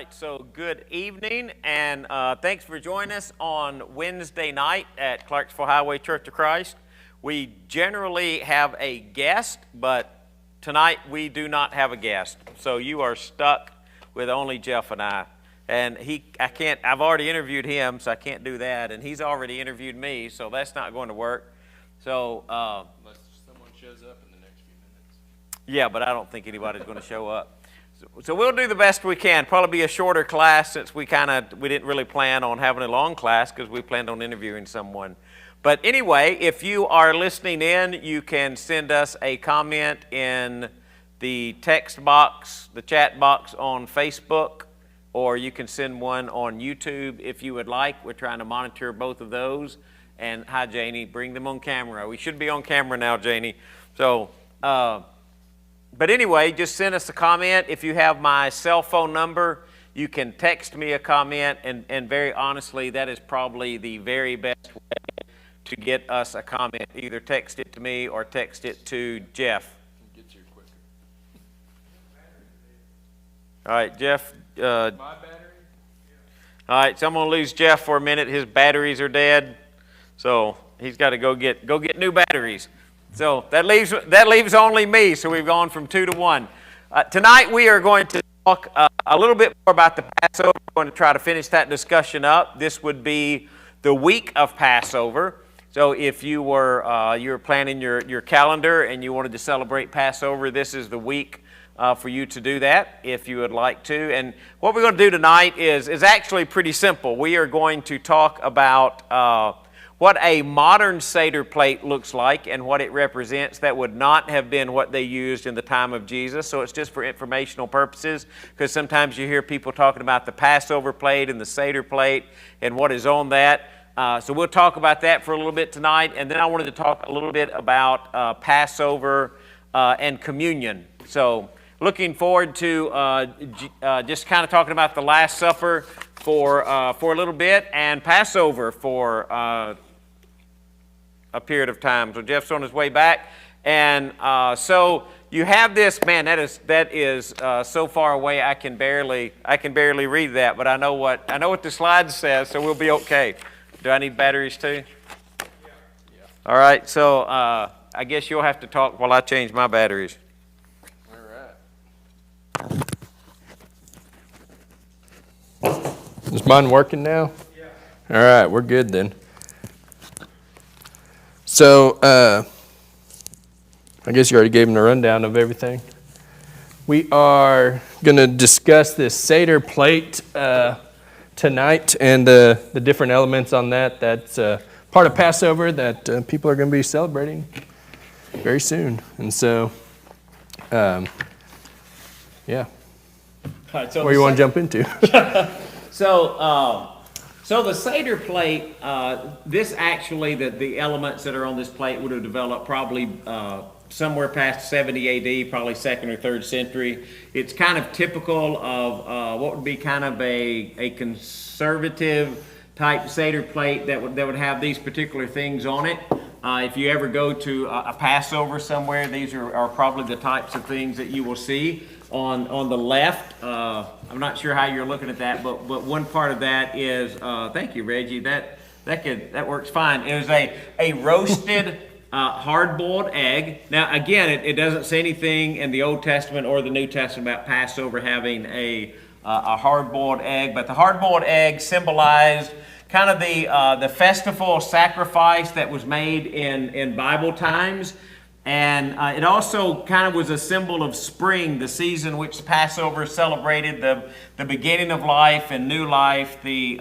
right, so good evening, and thanks for joining us on Wednesday night at Clarksville Highway Church of Christ. We generally have a guest, but tonight we do not have a guest. So you are stuck with only Jeff and I. And I've already interviewed him, so I can't do that. And he's already interviewed me, so that's not going to work. So, unless someone shows up in the next few minutes. Yeah, but I don't think anybody's going to show up. So we'll do the best we can. Probably be a shorter class since we didn't really plan on having a long class because we planned on interviewing someone. But anyway, if you are listening in, you can send us a comment in the text box, the chat box on Facebook, or you can send one on YouTube if you would like. We're trying to monitor both of those. And hi, Janie, bring them on camera. We should be on camera now, Janie. So, but anyway, just send us a comment. If you have my cell phone number, you can text me a comment. And very honestly, that is probably the very best way to get us a comment. Either text it to me or text it to Jeff. Get here quicker. All right, Jeff. My battery? All right, so I'm going to lose Jeff for a minute. His batteries are dead, so he's got to go get new batteries. So that leaves only me. So we've gone from 2 to 1. Tonight we are going to talk a little bit more about the Passover. We're going to try to finish that discussion up. This would be the week of Passover. So if you were planning your calendar and you wanted to celebrate Passover, this is the week for you to do that if you would like to. And what we're going to do tonight is actually pretty simple. We are going to talk about what a modern Seder plate looks like and what it represents. That would not have been what they used in the time of Jesus. So it's just for informational purposes, because sometimes you hear people talking about the Passover plate and the Seder plate and what is on that. So we'll talk about that for a little bit tonight. And then I wanted to talk a little bit about Passover and communion. So looking forward to just kind of talking about the Last Supper for a little bit, and Passover for a period of time. So Jeff's on his way back, and so you have this. Man, that is so far away. I can barely read that, but I know what the slide says, so we'll be okay. Do I need batteries too? Yeah. All right. So I guess you'll have to talk while I change my batteries. Is mine working now? Yeah. All right, we're good then. So, I guess you already gave them a rundown of everything. We are going to discuss this Seder plate tonight and the different elements on that. That's part of Passover that people are going to be celebrating very soon. And so, yeah. All right, so where you want to jump into? So the Seder plate, this actually, the elements that are on this plate would have developed probably somewhere past 70 AD, probably 2nd or 3rd century. It's kind of typical of what would be kind of a conservative type Seder plate that would have these particular things on it. If you ever go to a Passover somewhere, these are probably the types of things that you will see. On the left, I'm not sure how you're looking at that, but one part of that is, thank you, Reggie, that works fine. It was a roasted hard-boiled egg. Now, again, it doesn't say anything in the Old Testament or the New Testament about Passover having a hard-boiled egg, but the hard-boiled egg symbolized kind of the festival sacrifice that was made in Bible times. And it also kind of was a symbol of spring, the season which Passover celebrated, the beginning of life and new life, the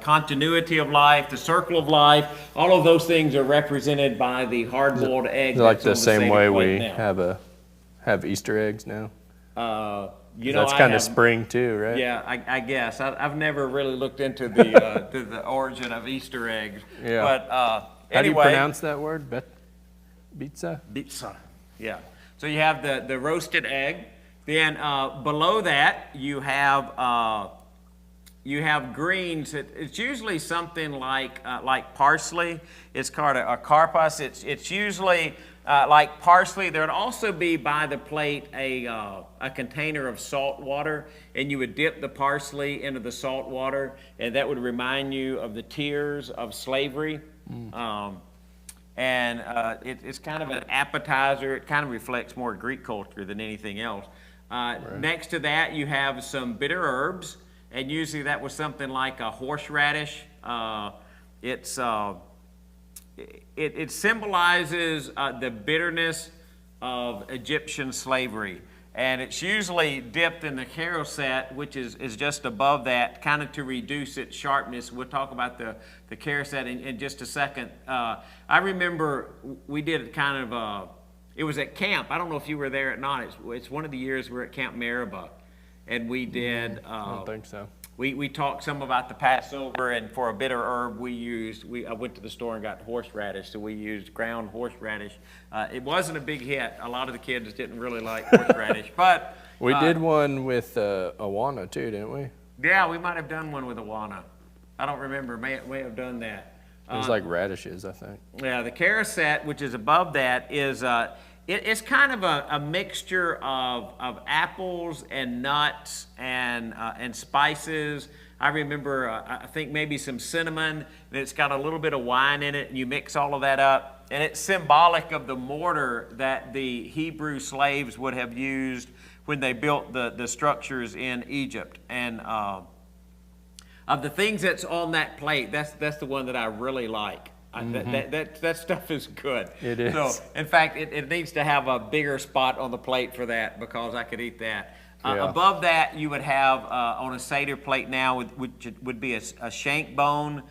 continuity of life, the circle of life. All of those things are represented by the hard-boiled egg. Like the same way we have Easter eggs now. That's kind of spring too, right? Yeah, I guess I've never really looked into the to the origin of Easter eggs. Yeah. But anyway, how do you pronounce that word? Bitza? Bitza, yeah. So you have the roasted egg. Then below that you have You have greens. It's usually something like parsley. It's called a karpas. It's usually like parsley. There would also be by the plate a container of salt water, and you would dip the parsley into the salt water, and that would remind you of the tears of slavery. It's kind of an appetizer. It kind of reflects more Greek culture than anything else. Next to that, you have some bitter herbs, and usually that was something like a horseradish. It symbolizes the bitterness of Egyptian slavery. And it's usually dipped in the charoset, which is just above that, kind of to reduce its sharpness. We'll talk about the charoset in just a second. I remember we did kind of, it was at camp. I don't know if you were there or not. It's one of the years we were at Camp Meribah. And we did. I don't think so. We talked some about the Passover, and for a bitter herb I went to the store and got horseradish, so we used ground horseradish. It wasn't a big hit. A lot of the kids didn't really like horseradish, but We did one with Awana too, didn't we? yeah, we might have done one with Awana. I don't remember. May have done that. It was like radishes, I think. Yeah, the charoset, which is above that, is it's kind of a mixture of apples and nuts and spices. I remember, I think maybe some cinnamon, and it's got a little bit of wine in it, and you mix all of that up. And it's symbolic of the mortar that the Hebrew slaves would have used when they built the structures in Egypt. And of the things that's on that plate, that's the one that I really like. That stuff is good. It is. So, in fact, it needs to have a bigger spot on the plate for that, because I could eat that. Yeah. Above that, you would have on a Seder plate now, which would be a shank bone.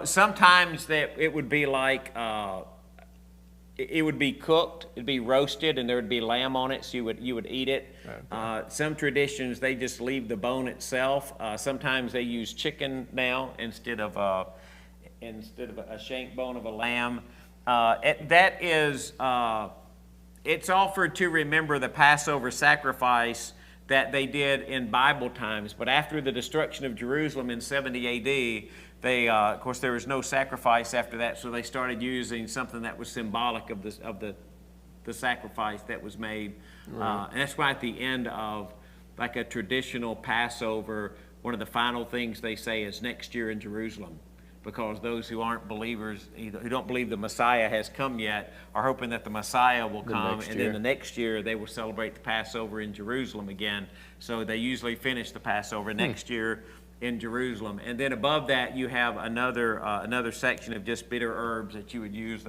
Sometimes it would be like it would be cooked, it'd be roasted, and there would be lamb on it, so you would eat it. Okay. Some traditions, they just leave the bone itself. Sometimes they use chicken now instead of a shank bone of a lamb. It's offered to remember the Passover sacrifice that they did in Bible times. But after the destruction of Jerusalem in 70 A.D., of course, there was no sacrifice after that, so they started using something that was symbolic of the sacrifice that was made. Right. And that's why at the end of like a traditional Passover, one of the final things they say is next year in Jerusalem. Because those who aren't believers, who don't believe the Messiah has come yet, are hoping that the Messiah will come, and then the next year they will celebrate the Passover in Jerusalem again. So they usually finish the Passover next year in Jerusalem. And then above that, you have another section of just bitter herbs that you would eat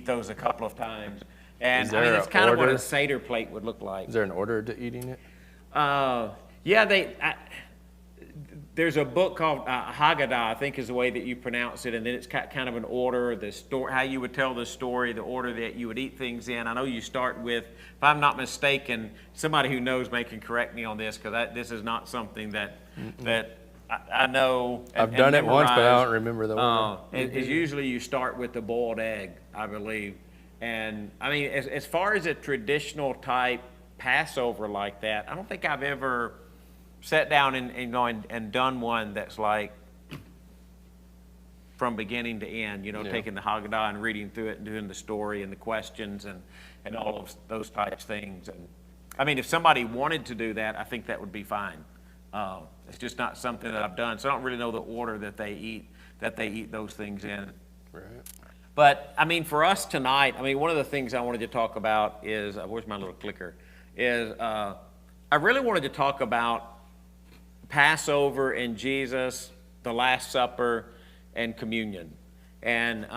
those a couple of times. And it's kind of what a Seder plate would look like. Is there an order to eating it? There's a book called Haggadah, I think is the way that you pronounce it, and then it's kind of an order, the story, how you would tell the story, the order that you would eat things in. I know you start with, if I'm not mistaken, somebody who knows can correct me on this, because this is not something that I know. I've done it once, but I don't remember the order. It's usually you start with the boiled egg, I believe. And I mean, as far as a traditional type Passover like that, I don't think I've ever sat down and done one that's like from beginning to end, taking the Haggadah and reading through it and doing the story and the questions and all of those types of things. And I mean, if somebody wanted to do that, I think that would be fine. It's just not something that I've done, so I don't really know the order that they eat those things in. Right. But I mean, for us tonight, one of the things I wanted to talk about is where's my little clicker? I really wanted to talk about Passover and Jesus, the Last Supper, and communion. And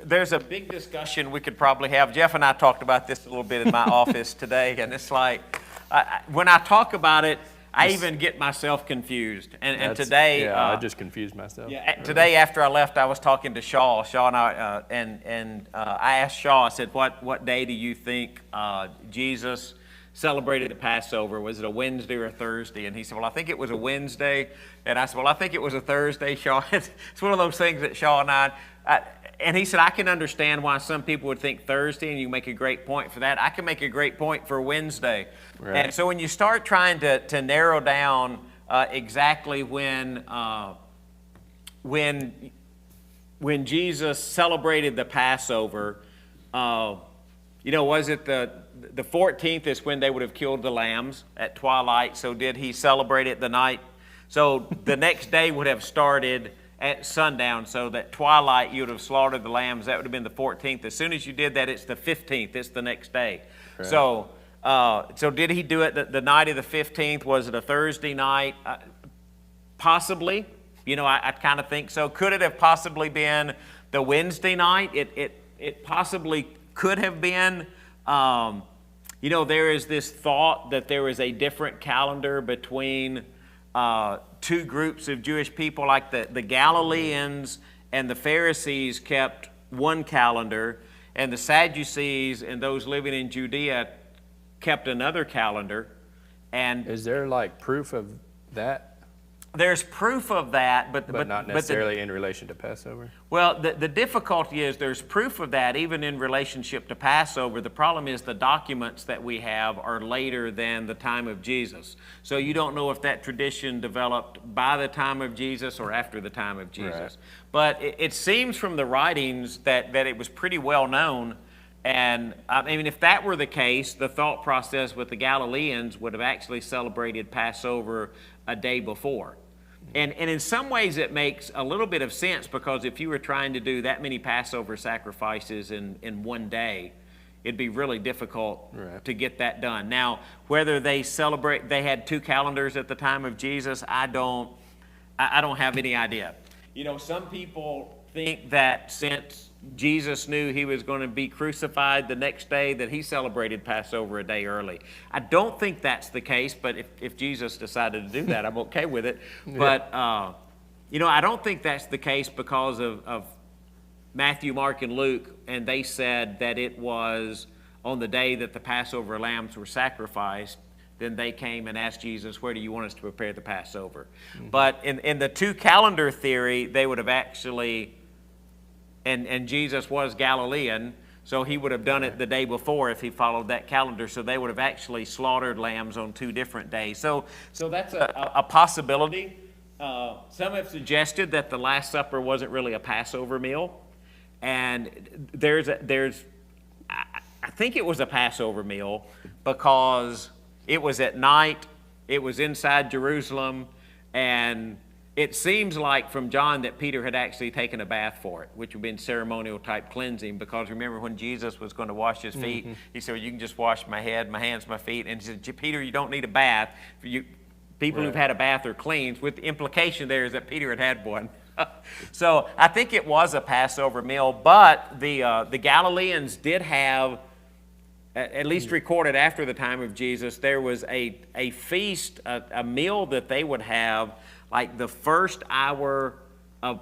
there's a big discussion we could probably have. Jeff and I talked about this a little bit in my office today, and it's like, when I talk about it, I even get myself confused. And today... I just confused myself. Yeah, today after I left, I was talking to Shaw. Shaw and I, I asked Shaw, I said, what day do you think Jesus celebrated the Passover? Was it a Wednesday or a Thursday? And he said, well, I think it was a Wednesday. And I said, well, I think it was a Thursday, Shaw. It's one of those things that Shaw and and he said, I can understand why some people would think Thursday, and you make a great point for that. I can make a great point for Wednesday. Right. And so when you start trying to narrow down exactly when Jesus celebrated the Passover. Was it the 14th is when they would have killed the lambs at twilight? So did he celebrate it the night? So the next day would have started at sundown, so that twilight you would have slaughtered the lambs. That would have been the 14th. As soon as you did that, it's the 15th. It's the next day. Right. So did he do it the night of the 15th? Was it a Thursday night? Possibly. I kind of think so. Could it have possibly been the Wednesday night? It possibly could have been. There is this thought that there is a different calendar between two groups of Jewish people, like the Galileans and the Pharisees kept one calendar, and the Sadducees and those living in Judea kept another calendar. And is there like proof of that? There's proof of that, but not necessarily in relation to Passover? Well, the difficulty is there's proof of that even in relationship to Passover. The problem is the documents that we have are later than the time of Jesus. So you don't know if that tradition developed by the time of Jesus or after the time of Jesus. Right. But it seems from the writings that it was pretty well known. And I mean, if that were the case, the thought process with the Galileans would have actually celebrated Passover a day before. And in some ways it makes a little bit of sense, because if you were trying to do that many Passover sacrifices in one day, it'd be really difficult right. to get that done. Now, whether they had two calendars at the time of Jesus, I don't have any idea. Some people think that since Jesus knew he was going to be crucified the next day, that he celebrated Passover a day early. I don't think that's the case, but if Jesus decided to do that, I'm okay with it. Yeah. But, I don't think that's the case because of Matthew, Mark, and Luke, and they said that it was on the day that the Passover lambs were sacrificed. Then they came and asked Jesus, where do you want us to prepare the Passover? Mm-hmm. But in the two calendar theory, they would have actually... And Jesus was Galilean, so he would have done it the day before if he followed that calendar. So they would have actually slaughtered lambs on two different days. So that's a possibility. Some have suggested that the Last Supper wasn't really a Passover meal, and I think it was a Passover meal because it was at night, it was inside Jerusalem, and it seems like from John that Peter had actually taken a bath for it, which would have been ceremonial type cleansing, because remember when Jesus was going to wash his feet, mm-hmm. he said, well, you can just wash my head, my hands, my feet. And he said, Peter, you don't need a bath. People right. who've had a bath are cleansed, with the implication there is that Peter had one. So I think it was a Passover meal, but the Galileans did have, at least recorded after the time of Jesus, there was a feast, a meal that they would have like the first hour of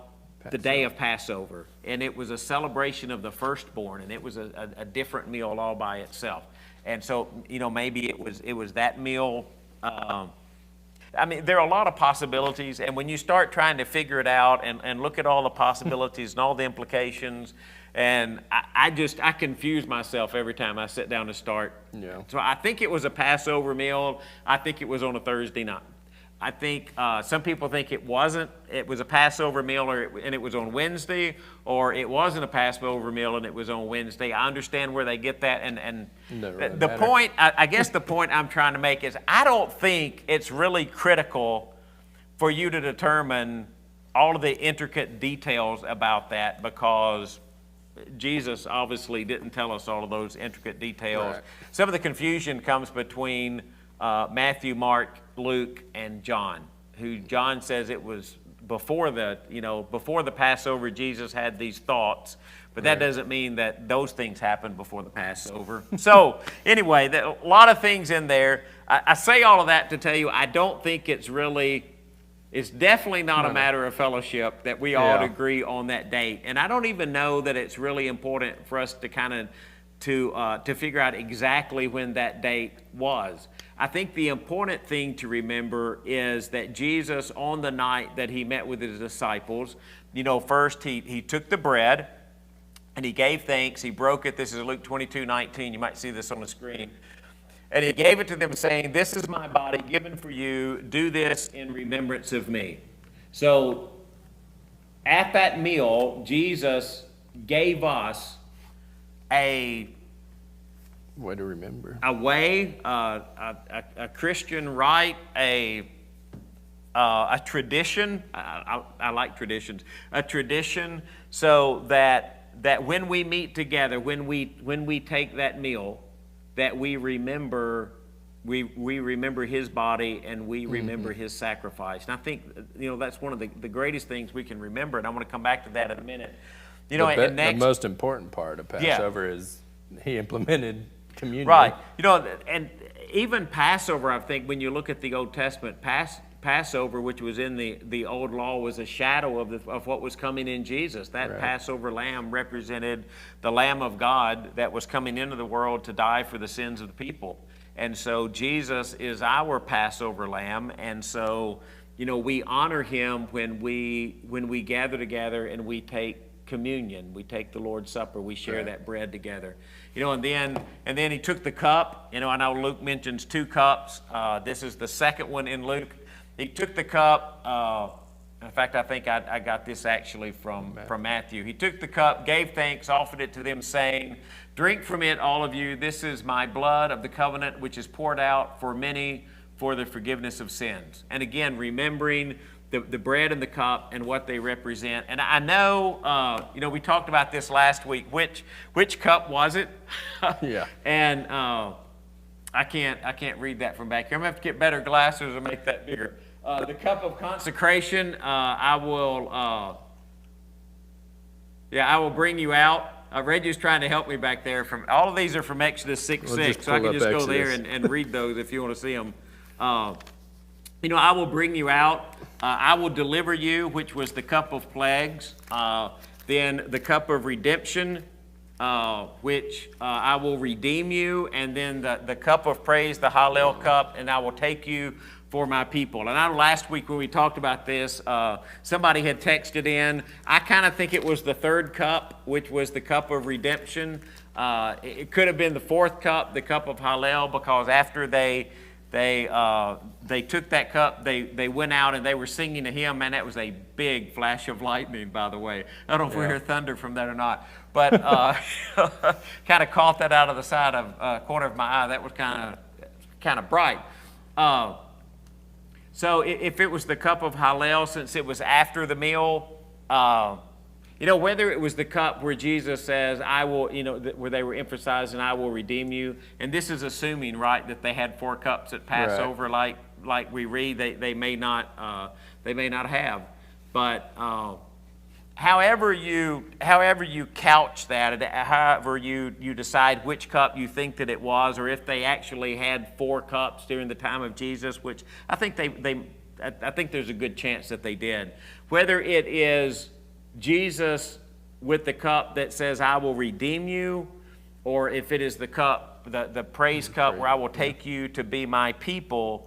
the day of Passover. And it was a celebration of the firstborn, and it was a different meal all by itself. And so, maybe it was that meal. There are a lot of possibilities, and when you start trying to figure it out and look at all the possibilities and all the implications, and I confuse myself every time I sit down to start. Yeah. So I think it was a Passover meal. I think it was on a Thursday night. I think some people think it wasn't. It was a Passover meal and it was on Wednesday, or it wasn't a Passover meal and it was on Wednesday. I understand where they get that. And the point, I guess the point I'm trying to make is I don't think it's really critical for you to determine all of the intricate details about that, because Jesus obviously didn't tell us all of those intricate details. Right. Some of the confusion comes between Matthew, Mark, Luke, and John, who John says it was before the Passover, Jesus had these thoughts, but that doesn't mean that those things happened before the Passover. So anyway, a lot of things in there. I say all of that to tell you, I don't think it's definitely not a matter of fellowship that we all agree on that date. And I don't even know that it's really important for us to kind of to figure out exactly when that date was. I think the important thing to remember is that Jesus, on the night that he met with his disciples, first he took the bread and he gave thanks. He broke it. This is Luke 22:19. You might see this on the screen. And he gave it to them, saying, "This is my body given for you. Do this in remembrance of me." So at that meal, Jesus gave us a Way to remember. a Christian rite, a tradition. I like traditions. A tradition, so that when we meet together, when we take that meal, that we remember his body and we remember his sacrifice. And I think that's one of the greatest things we can remember. And I want to come back to that in a minute. The most important part of Passover is he implemented communion. Right. And even Passover, I think, when you look at the Old Testament, Passover, which was in the old law, was a shadow of what was coming in Jesus. That Right. Passover lamb represented the Lamb of God that was coming into the world to die for the sins of the people. And so Jesus is our Passover lamb, and so we honor him when we gather together and we take communion. We take the Lord's Supper. We share Right. that bread together. And then he took the cup. I know Luke mentions 2 cups. This is the second one in Luke. He took the cup. In fact, I think I got this actually from Matthew. He took the cup, gave thanks, offered it to them, saying, "Drink from it, all of you. This is my blood of the covenant, which is poured out for many for the forgiveness of sins." And again, remembering the bread and the cup and what they represent. And I know, we talked about this last week. Which cup was it? Yeah. And I can't read that from back here. I'm gonna have to get better glasses or make that bigger. The cup of consecration, I will bring you out. Reggie's trying to help me back there. All of these are from Exodus 6:6, We'll just so I pull can up just go there Exodus. and read those if you want to see them. I will bring you out. I will deliver you, which was the cup of plagues. Then the cup of redemption, which I will redeem you. And then the cup of praise, the Hallel cup, and I will take you for my people. And I know last week when we talked about this, somebody had texted in. I kind of think it was the 3rd cup, which was the cup of redemption. It could have been the 4th cup, the cup of Hallel, because after they took that cup, they went out and they were singing a hymn. Man, that was a big flash of lightning, by the way. I don't know if we hear thunder from that or not, but kind of caught that out of the side of corner of my eye. That was kind of bright. So if it was the cup of Hallel, since it was after the meal, whether it was the cup where Jesus says, "I will," where they were emphasizing, "I will redeem you," and this is assuming, right, that they had 4 cups at Passover, like we read. They may not have, but however you couch that, however you decide which cup you think that it was, or if they actually had 4 cups during the time of Jesus, which I think I think there's a good chance that they did. Whether it is Jesus with the cup that says, "I will redeem you," or if it is the cup, the praise cup where I will take you to be my people.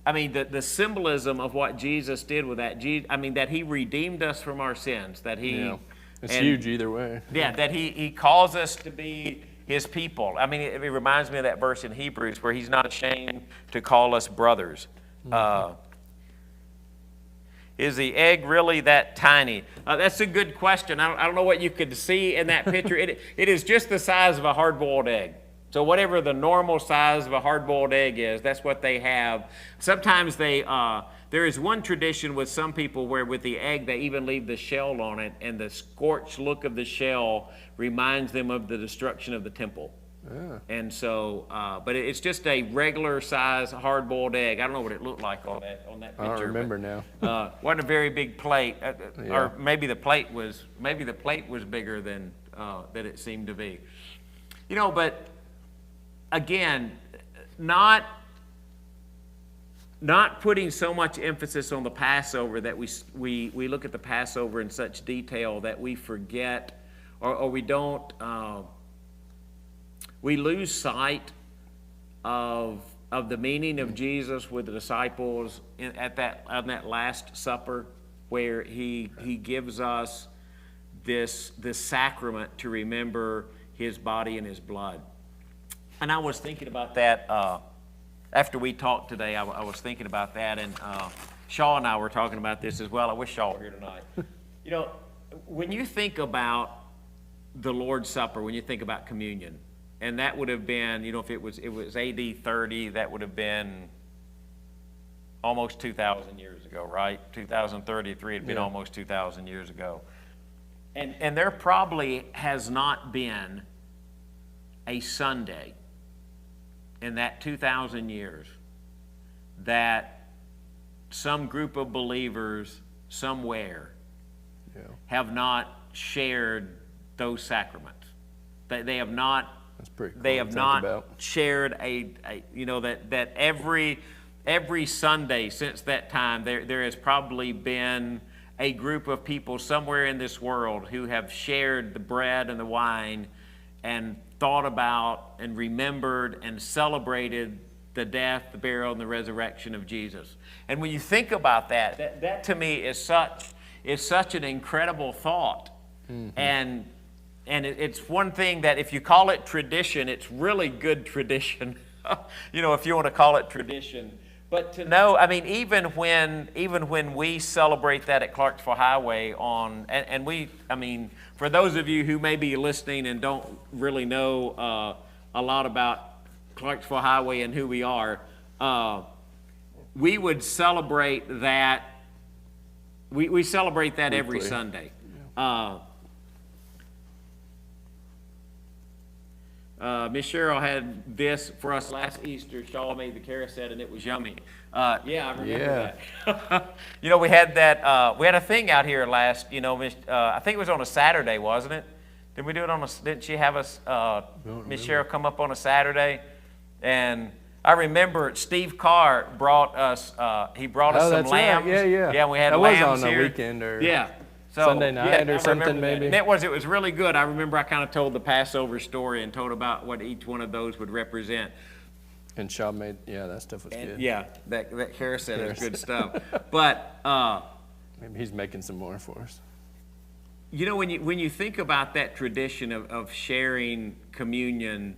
I mean, the symbolism of what Jesus did with that, that he redeemed us from our sins, that he... It's huge either way. Yeah, that he calls us to be his people. I mean, it reminds me of that verse in Hebrews where he's not ashamed to call us brothers. Is the egg really that tiny? That's a good question. I don't know what you could see in that picture. It is just the size of a hard-boiled egg. So whatever the normal size of a hard-boiled egg is, that's what they have. Sometimes there is one tradition with some people where with the egg they even leave the shell on it, and the scorched look of the shell reminds them of the destruction of the temple. Yeah. And so, but it's just a regular size hard-boiled egg. I don't know what it looked like on that picture. I don't remember now. Wasn't a very big plate, Yeah. or maybe the plate was bigger than it seemed to be. But again, not putting so much emphasis on the Passover that we look at the Passover in such detail that we forget or we don't. We lose sight of the meaning of Jesus with the disciples on that Last Supper, where he gives us this sacrament to remember his body and his blood. And I was thinking about that after we talked today. I was thinking about that, and Shaw and I were talking about this as well. I wish Shaw were here tonight. You know, when you think about the Lord's Supper, when you think about communion, and that would have been, you know, if it was AD 30, that would have been almost 2,000 years ago, right? 2033 had been almost 2,000 years ago. And there probably has not been a Sunday in that 2,000 years that some group of believers somewhere have not shared those sacraments. They have not. That's pretty cool. They have not shared that every Sunday since that time there has probably been a group of people somewhere in this world who have shared the bread and the wine and thought about and remembered and celebrated the death, the burial, and the resurrection of Jesus. And when you think about that to me is such an incredible thought. And it's one thing that if you call it tradition, it's really good tradition. You know, if you want to call it tradition. But to know, I mean, even when we celebrate that at Clarksville Highway for those of you who may be listening and don't really know a lot about Clarksville Highway and who we are, we would celebrate that. We celebrate that every Sunday. Miss Cheryl had this for us last Easter. Shaw made the carousel, and it was yummy. I remember that. You know, we had that. We had a thing out here last. You know, I think it was on a Saturday, wasn't it? Did we do it on a? Didn't she have us? Miss Cheryl come up on a Saturday, and I remember Steve Carr brought us. He brought us some lambs. Right. Yeah. Yeah, we had that lambs was on here. a weekend or Sunday night or something maybe. And it was really good. I remember I kind of told the Passover story and told about what each one of those would represent. And Shaw made, that stuff was good. Yeah, that carousel is good stuff. But maybe he's making some more for us. You know, when you think about that tradition of sharing communion,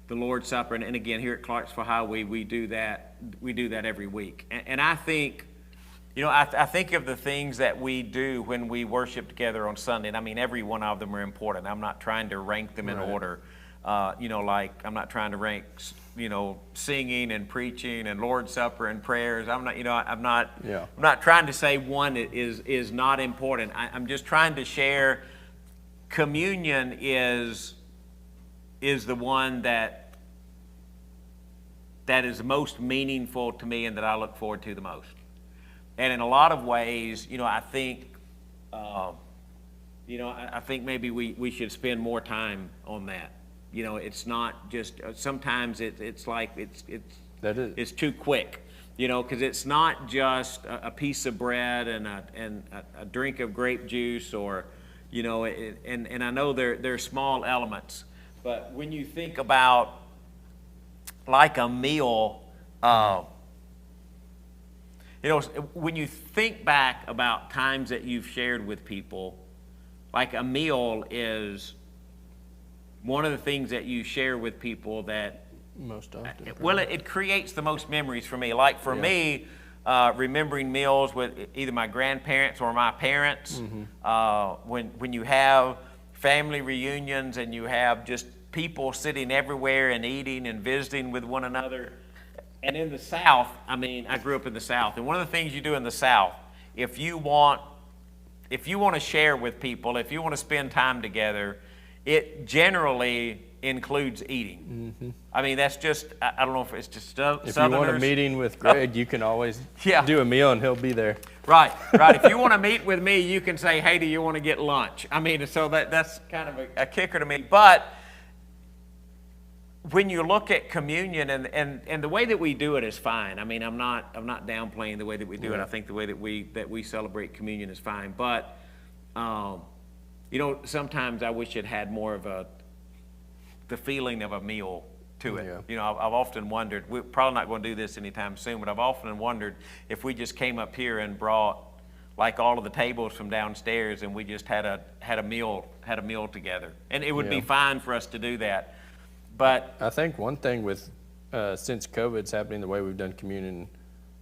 the Lord's Supper, and again here at Clarksville Highway, we do that every week. And I think, you know, I think of the things that we do when we worship together on Sunday. And I mean, every one of them are important. I'm not trying to rank them in order. You know, like I'm not trying to rank, you know, singing and preaching and Lord's Supper and prayers. I'm not trying to say one is not important. I'm just trying to share communion is the one that is most meaningful to me and that I look forward to the most. And in a lot of ways, you know, I think maybe we should spend more time on that. You know, it's not just sometimes it's like it's too quick. You know, because it's not just a piece of bread and a drink of grape juice, or, you know, and I know they're small elements, but when you think about like a meal. You know, when you think back about times that you've shared with people, like a meal is one of the things that you share with people that most often. Well, it creates the most memories for me. Like for me, remembering meals with either my grandparents or my parents. When you have family reunions and you have just people sitting everywhere and eating and visiting with one another. And in the South, I mean, I grew up in the South, and one of the things you do in the South, if you want to share with people, if you want to spend time together, it generally includes eating. I mean, that's just, I don't know if it's just Southerners. If you want a meeting with Greg, you can always do a meal and he'll be there. Right. If you want to meet with me, you can say, hey, do you want to get lunch? I mean, so that's kind of a kicker to me. But when you look at communion and the way that we do it is fine. I mean, I'm not downplaying the way that we do it. I think the way that we celebrate communion is fine. But you know, sometimes I wish it had more of the feeling of a meal to it. Yeah. You know, I've often wondered. We're probably not going to do this anytime soon, but I've often wondered if we just came up here and brought like all of the tables from downstairs and we just had a meal together, and it would be fine for us to do that. But I think one thing with, since COVID's happening the way we've done communion,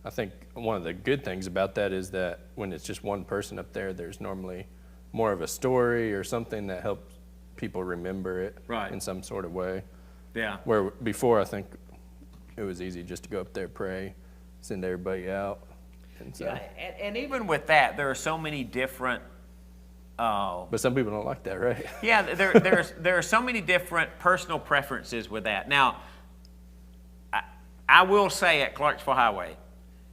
I think one of the good things about that is that when it's just one person up there, there's normally more of a story or something that helps people remember it Right. in some sort of way. yeah, Where before, I think it was easy just to go up there, pray, send everybody out. And so, yeah, and even with that, there are so many different. but some people don't like that, right? Yeah, there are so many different personal preferences with that. Now, I will say at Clarksville Highway,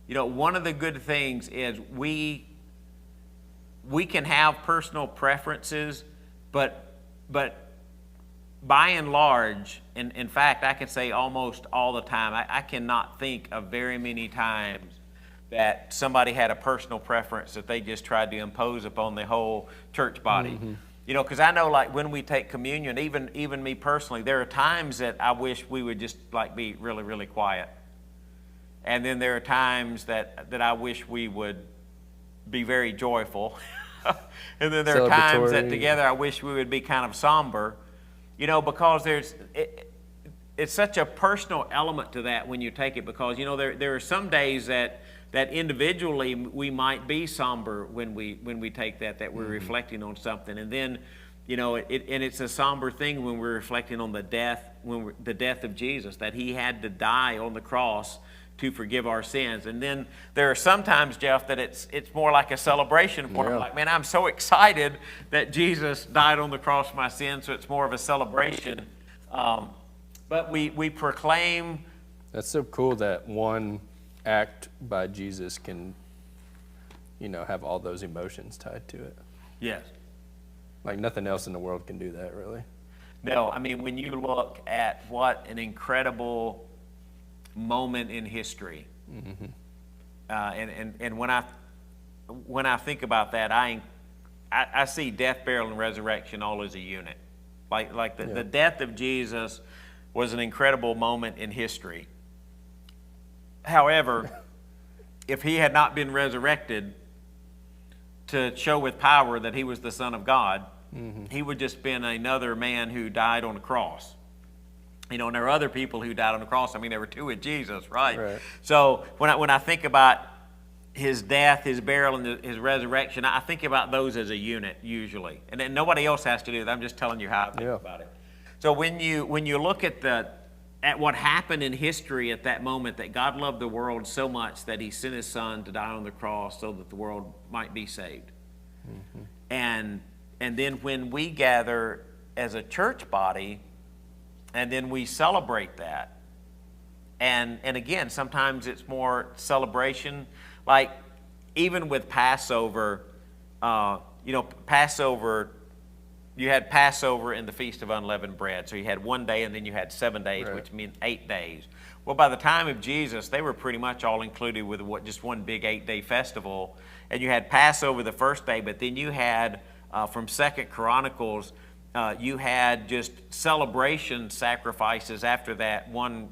one of the good things is we can have personal preferences, but by and large, in fact, I can say almost all the time, I cannot think of very many times that somebody had a personal preference that they just tried to impose upon the whole church body. Because I know, like, when we take communion, even me personally, there are times that I wish we would just, like, be really, really quiet. And then there are times that I wish we would be very joyful. And then there are times that Celebratory. together I wish we would be kind of somber, because it's such a personal element to that when you take it, because, there are some days that individually we might be somber when we take that we're reflecting on something. And then, and it's a somber thing when we're reflecting on the death of Jesus, that he had to die on the cross to forgive our sins. And then there are sometimes, Jeff, that it's more like a celebration for him. Yeah. Like, man, I'm so excited that Jesus died on the cross for my sins, so it's more of a celebration. But we proclaim. That's so cool that one act by Jesus can, have all those emotions tied to it. Yes. Like nothing else in the world can do that, really. No, I mean, when you look at what an incredible moment in history, and when I think about that, I see death, burial, and resurrection all as a unit. Like the death of Jesus was an incredible moment in history. However, if he had not been resurrected to show with power that he was the Son of God, he would just been another man who died on a cross. And there are other people who died on the cross. I mean, there were two with Jesus, right? So when I think about his death, his burial, and his resurrection, I think about those as a unit usually. And then nobody else has to do that. I'm just telling you how I think about it. So when you look at what happened in history at that moment, that God loved the world so much that he sent his son to die on the cross so that the world might be saved. And then when we gather as a church body, and then we celebrate that. And again, sometimes it's more celebration. Like even with Passover, Passover, you had Passover and the Feast of Unleavened Bread. So you had 1 day and then you had 7 days, which means 8 days. Well, by the time of Jesus, they were pretty much all included with just one big 8-day festival. And you had Passover the first day, but then you had, from 2 Chronicles, you had just celebration sacrifices after that one,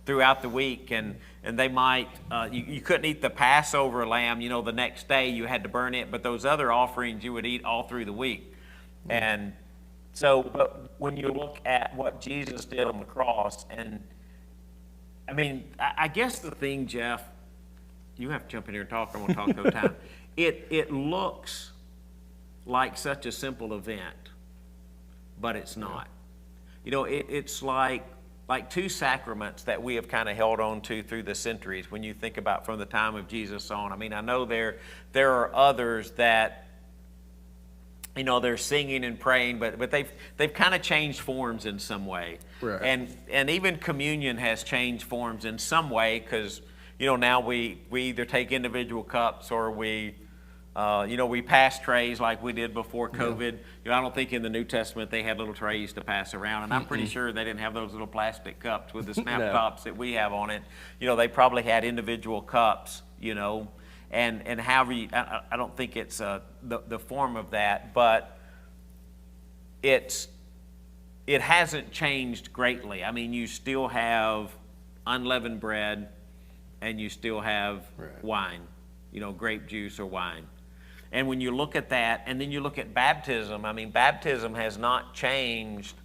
throughout the week. And they might, you couldn't eat the Passover lamb, the next day you had to burn it. But those other offerings you would eat all through the week. And so, but when you look at what Jesus did on the cross, and I mean, I guess the thing, Jeff, you have to jump in here and talk. I'm going to talk the whole time. It looks like such a simple event, but it's not. It's like two sacraments that we have kind of held on to through the centuries when you think about from the time of Jesus on. I mean, I know there are others that, they're singing and praying, but they've kind of changed forms in some way. Right. And even communion has changed forms in some way because, now we either take individual cups or we pass trays like we did before COVID. I don't think in the New Testament they had little trays to pass around, and I'm pretty sure they didn't have those little plastic cups with the snap tops that we have on it. They probably had individual cups, and however I don't think it's the form of that, but it hasn't changed greatly. I mean, you still have unleavened bread, and you still have wine, grape juice or wine. And when you look at that, and then you look at baptism, I mean, baptism has not changed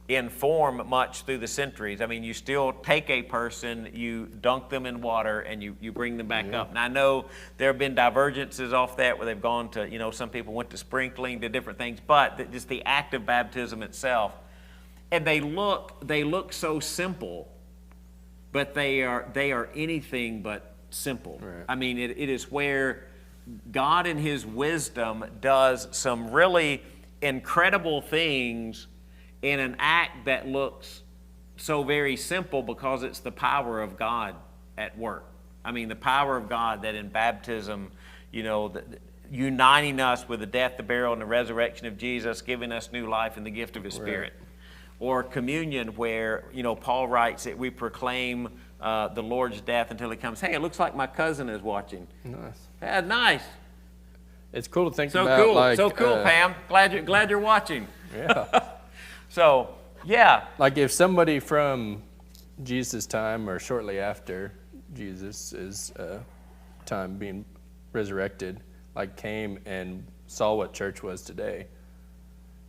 in form much through the centuries. I mean, you still take a person, you dunk them in water, and you bring them back up. And I know there have been divergences off that where they've gone to, some people went to sprinkling, to different things, but just the act of baptism itself. And they look so simple, but they are anything but simple. Right. I mean, it is where God in His wisdom does some really incredible things in an act that looks so very simple because it's the power of God at work. I mean, the power of God that in baptism, uniting us with the death, the burial, and the resurrection of Jesus, giving us new life and the gift of His Spirit. Or communion, where, Paul writes that we proclaim the Lord's death until He comes. Hey, it looks like my cousin is watching. Nice. Yeah, nice. It's cool to think So about. cool, so cool, Pam. Glad you're watching. Yeah. So, yeah. Like if somebody from Jesus' time or shortly after Jesus' time being resurrected, came and saw what church was today,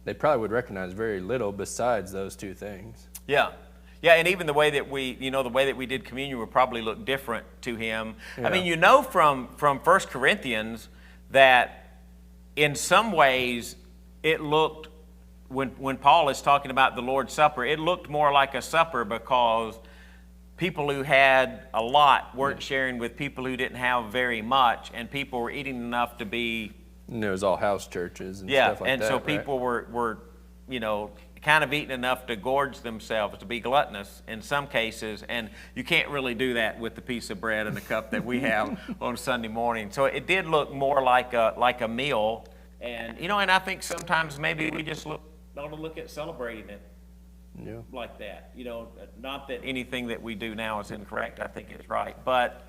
they probably would recognize very little besides those two things. Yeah. Yeah, and even the way that we did communion would probably look different to him. Yeah. I mean, from 1 Corinthians that in some ways it looked, when Paul is talking about the Lord's Supper, it looked more like a supper because people who had a lot weren't sharing with people who didn't have very much, and people were eating enough to be... And it was all house churches and stuff like that. And so people were kind of eating enough to gorge themselves, to be gluttonous in some cases, and you can't really do that with the piece of bread and the cup that we have on Sunday morning. So it did look more like a meal, and and I think sometimes maybe we just ought to look at celebrating it like that. Not that anything that we do now is incorrect. I think it's right, but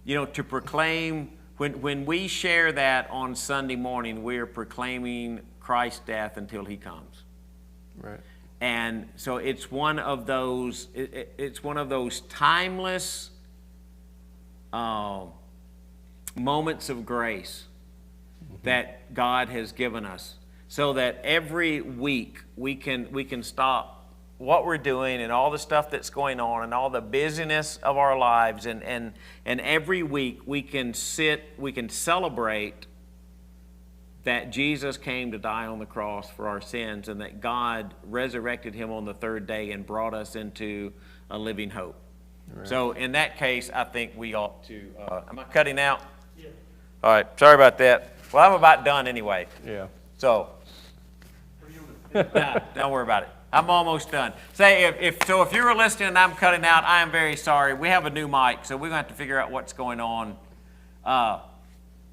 to proclaim. When we share that on Sunday morning, we're proclaiming Christ's death until He comes. Right. And so it's one of those. It's one of those timeless moments of grace that God has given us, so that every week we can stop what we're doing and all the stuff that's going on and all the busyness of our lives, and every week we can celebrate that Jesus came to die on the cross for our sins, and that God resurrected Him on the third day and brought us into a living hope. Right. So in that case, I think we ought to... am I cutting out? Yeah. All right, sorry about that. Well, I'm about done anyway. Yeah. So, nah, don't worry about it. I'm almost done. Say if you were listening and I'm cutting out, I am very sorry. We have a new mic, so we're going to have to figure out what's going on.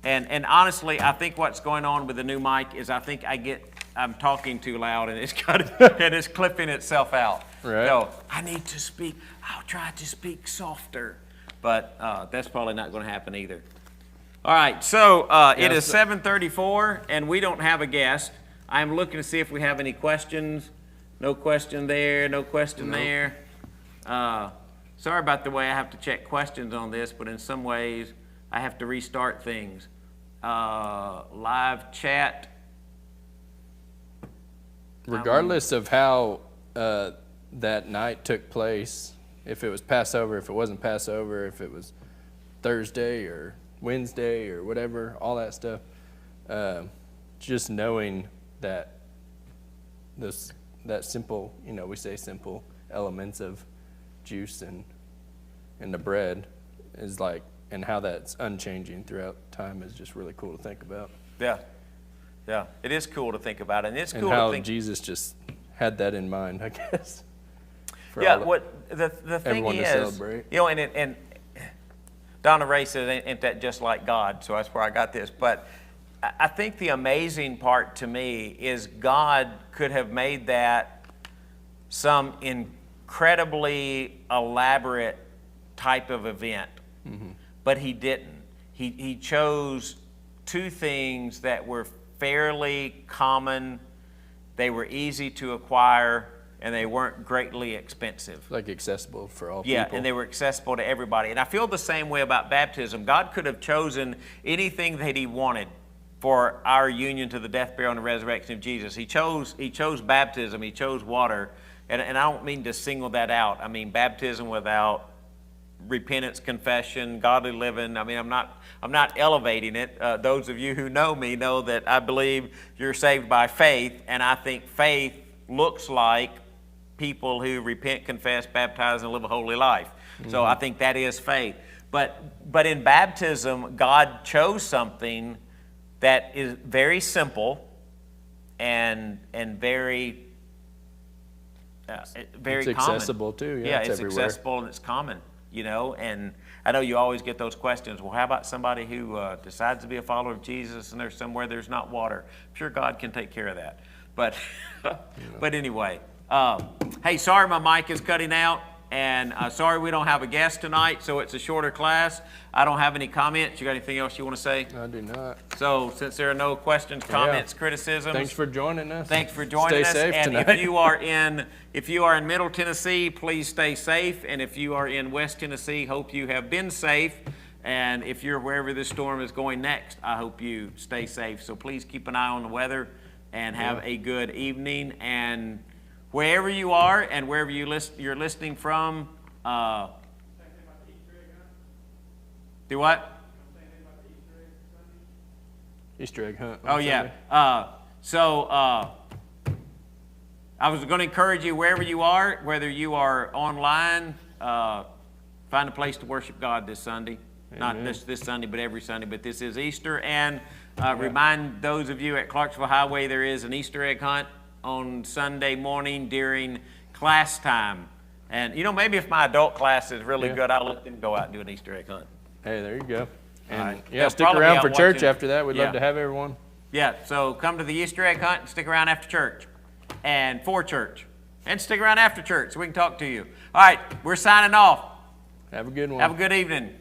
And honestly, I think what's going on with the new mic is I'm talking too loud and it's clipping itself out. Right. So I need to speak. I'll try to speak softer, but that's probably not going to happen either. All right. So it is 7:34, and we don't have a guest. I'm looking to see if we have any questions. No question there, no question there. Sorry about the way I have to check questions on this, but in some ways I have to restart things. Live chat. Regardless of how that night took place, if it was Passover, if it wasn't Passover, if it was Thursday or Wednesday or whatever, all that stuff, just knowing that that simple, we say simple elements of juice and the bread is and how that's unchanging throughout time is just really cool to think about. Yeah. Yeah. It is cool to think about. And it's cool how to think. Jesus just had that in mind, I guess. Yeah. The thing is, to celebrate. And Donna Ray said, ain't that just like God? So that's where I got this. But I think the amazing part to me is God could have made that some incredibly elaborate type of event, but He didn't. He chose two things that were fairly common, they were easy to acquire, and they weren't greatly expensive. Accessible for all Yeah, people. and they were accessible to everybody. And I feel the same way about baptism. God could have chosen anything that He wanted for our union to the death, burial, and the resurrection of Jesus. He chose baptism. He chose water and I don't mean to single that out. I mean baptism without repentance, confession, godly living. I mean, I'm not elevating it. Those of you who know me know that I believe you're saved by faith, and I think faith looks like people who repent, confess, baptize, and live a holy life. So I think that is faith. But in baptism, God chose something that is very simple and very very It's common. accessible too. Yeah, it's it's everywhere. accessible and it's common, you know. And I know you always get those questions. Well, how about somebody who decides to be a follower of Jesus and there's somewhere there's not water? I'm sure God can take care of that. But but anyway, hey, sorry my mic is cutting out, and sorry we don't have a guest tonight, so it's a shorter class. I don't have any comments. You got anything else you want to say? I do not. So since there are no questions, comments, criticisms. Thanks for joining us. Thanks for joining us. Stay safe and tonight. if you are in Middle Tennessee, please stay safe. And if you are in West Tennessee, hope you have been safe. And if you're wherever this storm is going next, I hope you stay safe. So please keep an eye on the weather and have a good evening. And wherever you are and wherever you're listening from, do what? Easter egg hunt. Oh, yeah. I was going to encourage you wherever you are, whether you are online, find a place to worship God this Sunday. Not this Sunday, but every Sunday. But this is Easter. And remind those of you at Clarksville Highway there is an Easter egg hunt on Sunday morning during class time. And, you know, maybe if my adult class is really good, I'll let them go out and do an Easter egg hunt. Hey, there you go. And right. yeah, They'll stick probably be around out for church watching. after that. We'd love to have everyone. Yeah, so come to the Easter egg hunt and stick around after church. And for church. And stick around after church so we can talk to you. All right, we're signing off. Have a good one. Have a good evening.